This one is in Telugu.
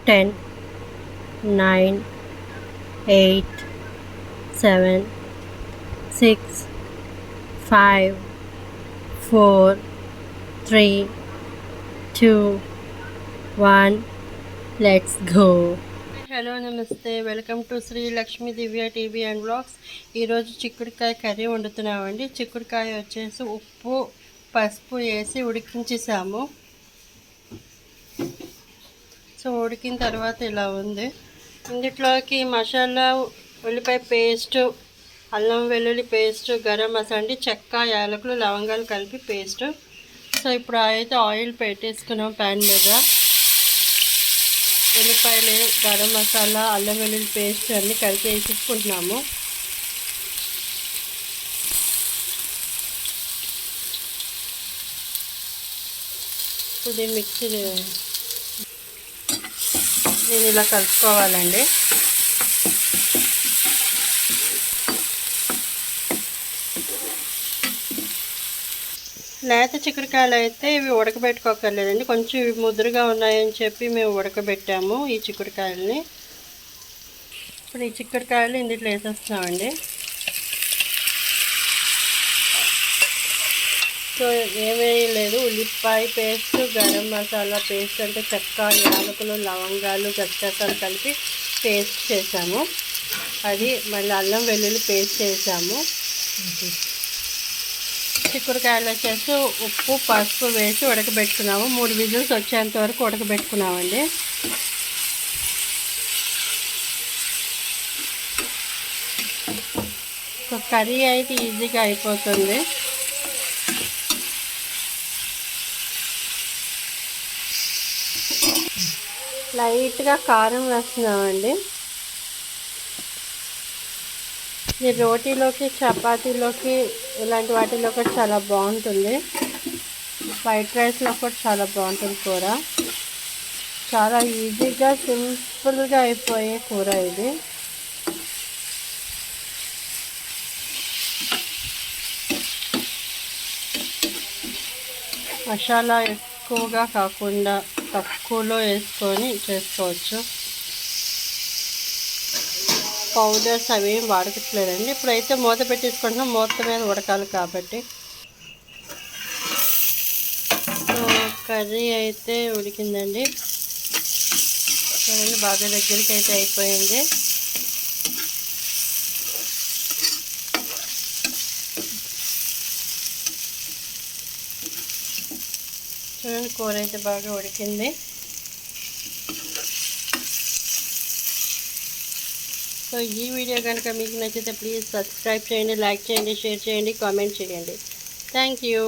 10, 9, 8, 7, 6, 5, 4, 3, 2, 1. Let's go. హలో నమస్తే, welcome to Sri Lakshmi Divya TV and vlogs. ఈరోజు చిక్కుడుకాయ కర్రీ వండుతున్నామండి. చిక్కుడుకాయ వచ్చేసి ఉప్పు పసుపు వేసి ఉడికించేసాము. సో ఉడికిన తర్వాత ఇలా ఉంది. ఇందులోకి మసాలా, ఉల్లిపాయ పేస్ట్, అల్లం వెల్లుల్లి పేస్ట్, గరం మసాలా అండి, చెక్క, యాలకులు, లవంగాలు కలిపి పేస్ట్. సో ఇప్పుడు అయితే ఆయిల్ పెట్టేసుకున్నాం ప్యాన్ మీద. ఉల్లిపాయలు, గరం మసాలా, అల్లం వెల్లుల్లి పేస్ట్ అన్నీ కలిపి వేసుకుంటున్నాము. ఇది మిక్సీ నేను ఇలా కలుపుకోవాలండి. లేత చిక్కుడుకాయలు అయితే ఇవి ఉడకబెట్టుకోకర్లేదండి, కొంచెం ఇవి ముదురుగా ఉన్నాయని చెప్పి మేము ఉడకబెట్టాము ఈ చిక్కుడుకాయలని. ఇప్పుడు ఈ చిక్కుడుకాయలు ఇందులో వేసేస్తున్నామండి. సో ఏమీ లేదు, ఉల్లిపాయ పేస్ట్, గరం మసాలా పేస్ట్ అంటే చెక్క, యాలకులు, లవంగాలు, గసగసాలు కలిపి పేస్ట్ చేసాము. అది మళ్ళీ అల్లం వెల్లుల్లి పేస్ట్ చేసాము. చిక్కుడుకాయలు వచ్చేసి ఉప్పు పసుపు వేసి ఉడకబెట్టుకున్నాము. 3 విజిల్స్ వచ్చేంత వరకు ఉడకబెట్టుకున్నామండి. కర్రీ అయితే ఈజీగా అయిపోతుంది. లైట్గా కారం వేస్తున్నామండి. ఇది రోటీలోకి, చపాతీలోకి, ఇలాంటి వాటిలో కూడా చాలా బాగుంటుంది. వైట్ రైస్లో కూడా చాలా బాగుంటుంది కూర. చాలా ఈజీగా సింపుల్గా అయిపోయే కూర ఇది. మసాలా ఎక్కువగా కాకుండా తక్కువలో వేసుకొని చేసుకోవచ్చు. పౌడర్స్ అవి వాడకట్లేదండి. ఇప్పుడైతే మూత పెట్టేసుకుంటున్నాం, మూత మీద ఉడకాలి కాబట్టి. సో కర్రీ అయితే ఉడికిందండి. చూడండి, బాగా దగ్గరికి అయితే అయిపోయింది. చూడండి, కూర అయితే బాగా ఉడికింది. సో ఈ వీడియో కనుక మీకు నచ్చితే ప్లీజ్ సబ్స్క్రైబ్ చేయండి, లైక్ చేయండి, షేర్ చేయండి, కామెంట్ చేయండి. Thank you.